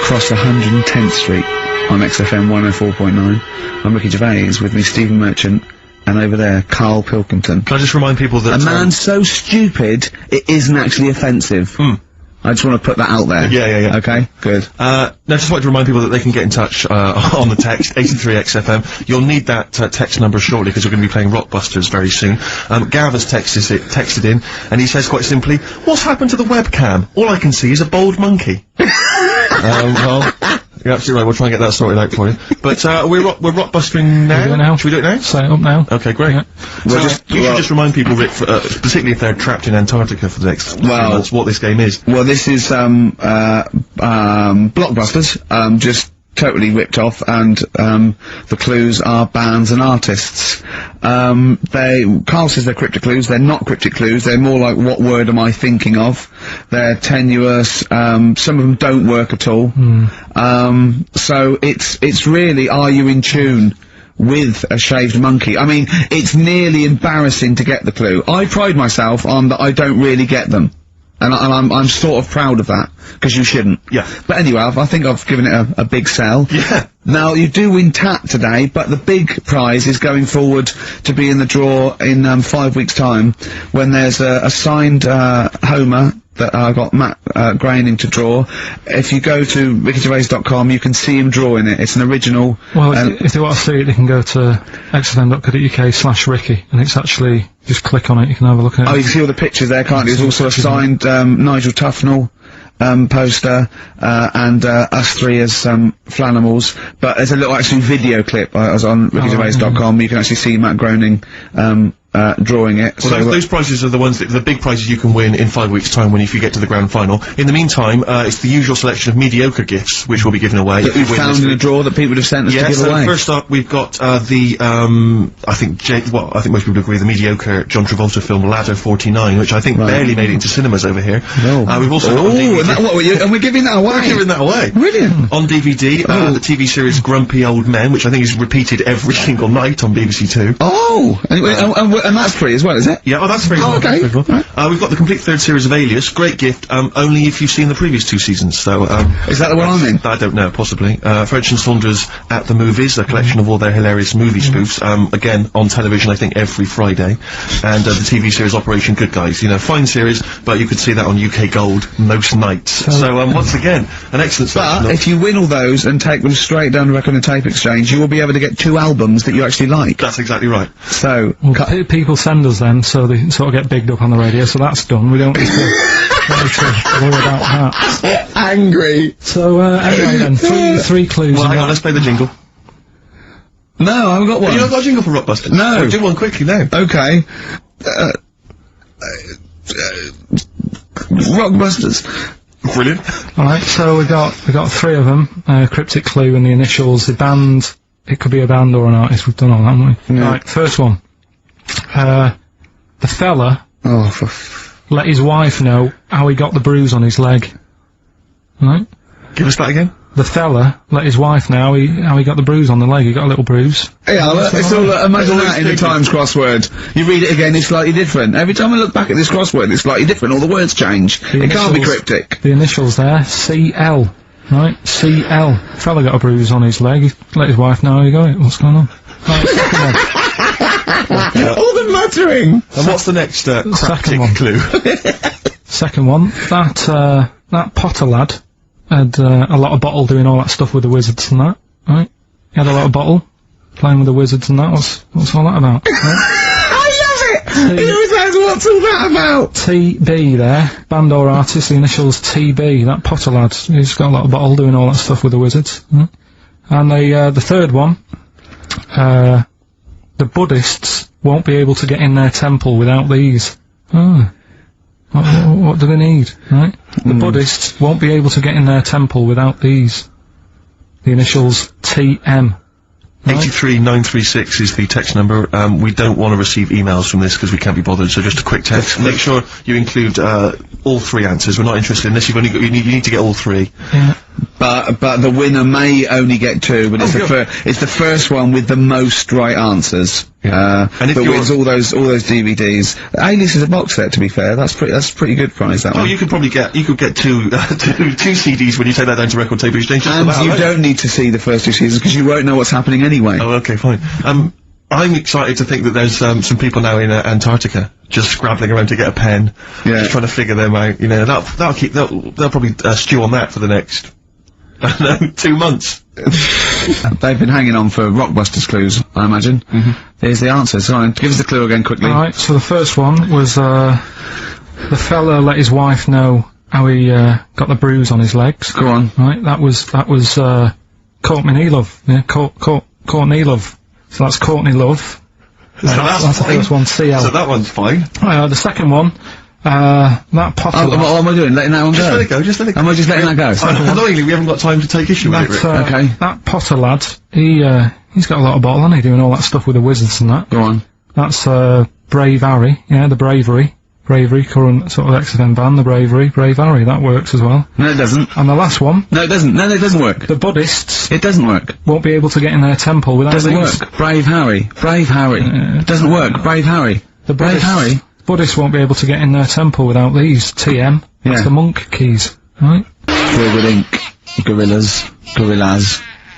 across 110th Street on XFM 104.9. I'm Ricky Gervais, with me Stephen Merchant, and over there, Karl Pilkington. Can I just remind people that... A man so stupid, it isn't actually offensive. I just want to put that out there. Yeah. Okay, good. No, just like to remind people that they can get in touch, on the text, 83XFM. You'll need that, text number shortly, because we're going to be playing Rockbusters very soon. Gav has texted in, and he says quite simply, "What's happened to the webcam? All I can see is a bald monkey." Well, you're absolutely right, we'll try and get that sorted out for you. But, we're Rockbustering now. Should we do it now? Should we do it now? Set it up now. Okay, great. Yeah. So, you should just remind people, Rick, particularly if they're trapped in Antarctica for the next few months, what this game is. Well, this is, Blockbusters, just totally ripped off, and, the clues are bands and artists. Carl says they're cryptic clues. They're not cryptic clues. They're more like, what word am I thinking of? They're tenuous. Some of them don't work at all. So it's really, are you in tune with a shaved monkey? I mean, it's nearly embarrassing to get the clue. I pride myself on that I don't really get them. And I'm sort of proud of that, because you shouldn't. Yeah. But anyway, I think I've given it a big sell. Yeah. Now, you do win Tap today, but the big prize is going forward to be in the draw in 5 weeks' time, when there's a signed Homer that I got Matt Groening to draw. If you go to rickygervais.com, you can see him drawing it. It's an original. Well, if they want to see it, they can go to xfm.co.uk/Ricky, and it's actually, just click on it, you can have a look at it. Oh, you can see all the pictures there, can't you? There's also a signed Nigel Tufnell poster, and us three as Flanimals. But there's a little actually video clip. I was on rickygervais.com. You can actually see Matt Groening drawing it. Well, those prizes are the ones the big prizes you can win in 5 weeks' time if you get to the grand final. In the meantime, it's the usual selection of mediocre gifts which will be given away. That we've found in a drawer that people would have sent us to give away. First up, we've got I think most people agree, the mediocre John Travolta film Ladder 49, which I think barely made it into cinemas over here. We've also got on DVD. And we're giving that away. We're giving that away. Brilliant. On DVD, the TV series Grumpy Old Men, which I think is repeated every single night on BBC Two. Oh, and that's free as well, is it? Yeah, that's free. Oh, okay. We've got the complete third series of Alias. Great gift, only if you've seen the previous 2 seasons, so, is that the one I'm in? I don't know, possibly. French and Saunders at the Movies, a collection of all their hilarious movie spoofs, again, on television, I think, every Friday. And, the TV series Operation Good Guys, you know, fine series, but you could see that on UK Gold most nights. So, once again, an excellent selection. But if you win all those and take them straight down to Record and Tape Exchange, you will be able to get 2 albums that you actually like. That's exactly right. So, people send us them, so they sort of get bigged up on the radio, so that's done. We don't need to worry about that. Angry. So, anyway then, three clues. Well, hang on, let's play the jingle. No, I haven't got one. You haven't got a jingle for Rockbusters? No. Well, do one quickly now. Okay. Rockbusters. Brilliant. Alright, so we got 3 of them. Cryptic clue and the initials, the band, it could be a band or an artist, we've done all that, haven't we? Yeah. Right, first one. The fella let his wife know how he got the bruise on his leg. Right? Give us that again. The fella let his wife know how he got the bruise on the leg. He got a little bruise. Yeah, it's all, imagine that in the Times crossword. You read it again, it's slightly different. Every time I look back at this crossword, it's slightly different. All the words change. It can't be cryptic. The initials there, CL. Right? CL. Fella got a bruise on his leg. He let his wife know how he got it. What's going on? Right, second one. All the muttering! And what's the next, cryptic clue? Second one. That Potter lad had, a lot of bottle doing all that stuff with the wizards and that. Right? He had a lot of bottle playing with the wizards and that. What's all that about? Right? I love it! He always says, what's all that about? TB there. Band or artist, the initials TB. That Potter lad. He's got a lot of bottle doing all that stuff with the wizards. Right? And the third one, the Buddhists won't be able to get in their temple without these. Oh. What do they need, right? The Buddhists won't be able to get in their temple without these. The initials TM. Right? 83936 is the text number. We don't want to receive emails from this because we can't be bothered, so just a quick text. Make sure you include all 3 answers. We're not interested in this. You need to get all 3. Yeah. But the winner may only get 2, but it's it's the first one with the most right answers. And if that wins all those DVDs. Alias is a box set, to be fair. That's a pretty good prize, that one. Oh, you could probably get, two CDs when you take that down to Record Tape Exchange. And you don't need to see the first 2 seasons, because you won't know what's happening anyway. Oh, okay, fine. I'm excited to think that there's, some people now in, Antarctica just scrabbling around to get a pen. Yeah. Just trying to figure them out, you know, they'll probably, stew on that for the next, I don't know, 2 months. They've been hanging on for Rockbusters clues, I imagine. Here's the answer. So give us the clue again quickly. Alright, so the first one was, the fella let his wife know how he, got the bruise on his legs. Go on. Right, that was, Courtney Love. Yeah, Courtney Love. So that's Courtney Love. That's the first one, CL. So that one's fine. The second one, that Potter Oh, what am I doing? Letting that one Just go? let it go, just let it go. Am I just letting that go? Annoyingly, we haven't got time to take issue with it, Rick. Okay. That Potter lad, he's got a lot of bottle, hasn't he, doing all that stuff with the wizards and that. Go on. That's, Brave Harry, yeah, the Bravery, current sort of XFM band, the Brave Harry, that works as well. No, it doesn't. And the last one, No, it doesn't. No, it doesn't work. the Buddhists It doesn't work. won't be able to get in their temple without Doesn't these. work. Brave Harry. Doesn't work. Brave Harry. The Brave Harry. Buddhists won't be able to get in their temple without these. TM. That's Yeah. the monk keys, right? Forward Inc. Gorillas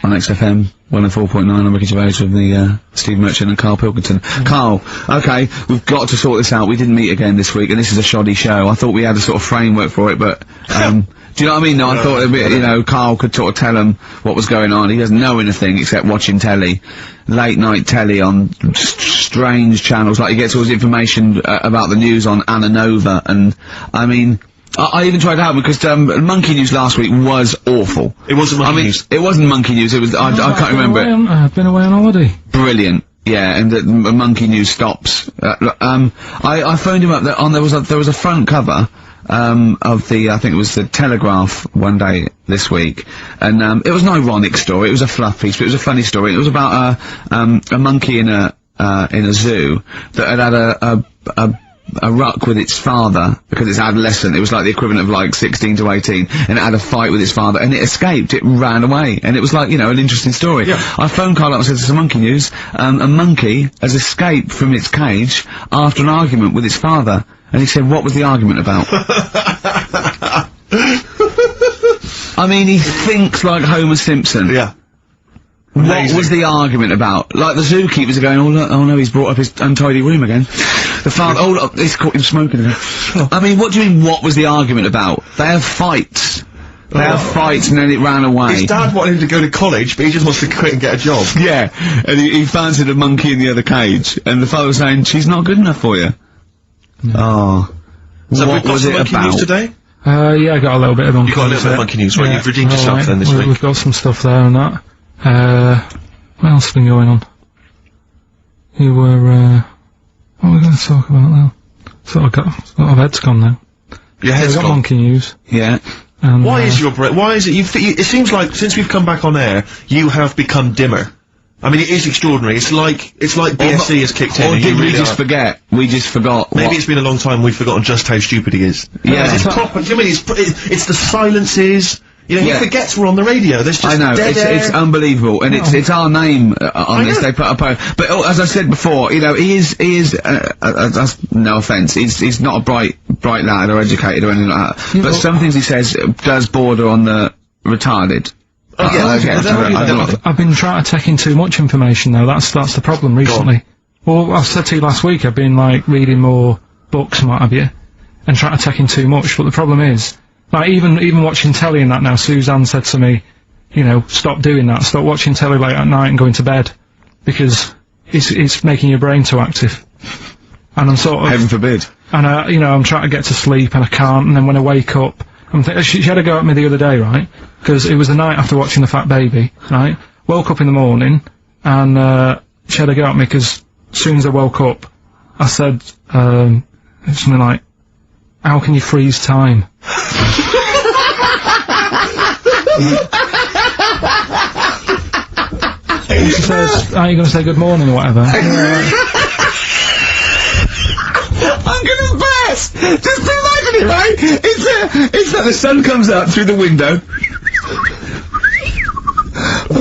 on XFM 104.9 on Ricky Gervais with the Steve Merchant and Karl Pilkington. Karl, okay, we've got to sort this out. We didn't meet again this week, and this is a shoddy show. I thought we had a sort of framework for it, but do you know what I mean? No, I thought a bit, you know, Karl could sort of tell him what was going on. He doesn't know anything except watching telly, late night telly on strange channels. Like he gets all his information about the news on Anna Nova, and I mean. I even tried to help because Monkey News last week was awful. It wasn't Monkey News. It wasn't Monkey News. It was I can't remember it. I've been away on holiday. Brilliant. Yeah, and the Monkey News stops. I phoned him up. There was a front cover of the I think it was the Telegraph one day this week, and it was an ironic story. It was a fluff piece, but it was a funny story. It was about a monkey in a zoo that had a ruck with its father because it's adolescent. It was like the equivalent of like 16 to 18, and it had a fight with its father, and it escaped. It ran away, and it was like, you know, an interesting story. Yeah. I phoned Karl up and said, "It's a Monkey News. A monkey has escaped from its cage after an argument with its father." And he said, "What was the argument about?" I mean, he thinks like Homer Simpson. Yeah. What Amazing. was the argument about? Like, the zookeepers are going, oh no, he's brought up his untidy room again. The father, oh look, he's caught him smoking again. I mean, what do you mean, what was the argument about? They have fights. They have fights and then it ran away. His dad wanted him to go to college, but he just wants to quit and get a job. Yeah, and he fancied a monkey in the other cage, and the father was saying, she's not good enough for you. Oh. So what we've got was some it Monkey about? News today? Yeah, I got a little bit of Monkey News. You got a little bit of Monkey News, right? Yeah. You've redeemed yourself Alright, then this week. We've got some stuff there and that. What else has been going on? You were, what are we going to talk about now? Sort of head's gone now. Your head's We've got gone. Monkey News. Yeah. And, Why is your brain? Why is it? It seems like since we've come back on air, you have become dimmer. I mean, it is extraordinary. It's like BSC has kicked in. Or and did you we really just are. forget? We just forgot. Maybe what- it's been a long time. We've forgotten just how stupid he is. Yeah. It's proper. I mean, it's the silences. You know, Yeah. he forgets we're on the radio. There's just I know, dead air. it's unbelievable, and it's our name on this. know. They put up, but as I said before, you know, he is no offence, he's not a bright lad or educated or anything like that. Yeah, But well- some things he says does border on the retarded. Oh, yeah, I don't know. I've been trying to take in too much information though, that's the problem recently. Well, I said to you last week, I've been like reading more books and what have you, and trying to take in too much, but the problem is, like even watching telly and that now, Suzanne said to me, you know, stop doing that, stop watching telly late at night and going to bed, because it's making your brain too active. And I'm sort of, Heaven forbid. and you know, I'm trying to get to sleep and I can't, and then when I wake up, she had a go at me the other day, right? Because it was the night after watching The Fat Baby, right? Woke up in the morning, and she had a go at me because as soon as I woke up, I said something like, "How can you freeze time?" She says, "Are you going to say good morning or whatever?" I'm gonna burst! Just imagine it, right? It's that the sun comes out through the window,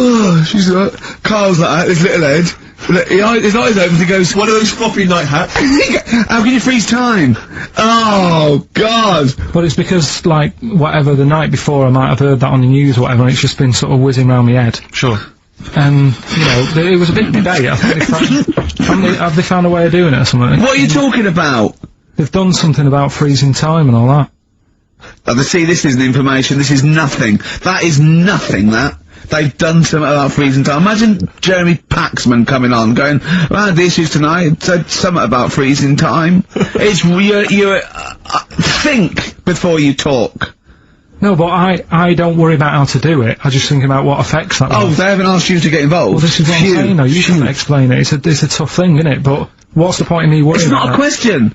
Oh, she's Carl's like that, his little head. His eyes open, he goes, One of those floppy night hats. how can you freeze time? Oh, God. But it's because, like, whatever, the night before I might have heard that on the news or whatever, and it's just been sort of whizzing round my head. Sure. And, you know, it was a big debate. I think have they found a way of doing it or something? What are you talking about? They've done something about freezing time and all that. See, this isn't information, this is nothing. That is nothing, that. They've done something about freezing time. Imagine Jeremy Paxman coming on, going, well, the issues tonight, said something about freezing time. It's, think before you talk. No, but I don't worry about how to do it. I just think about what effects that Oh, will. they haven't asked you to get involved? Well, this is what I'm saying, though. You can't explain it. It's a tough thing, isn't it? But what's the point of me worrying It's about not a that? question.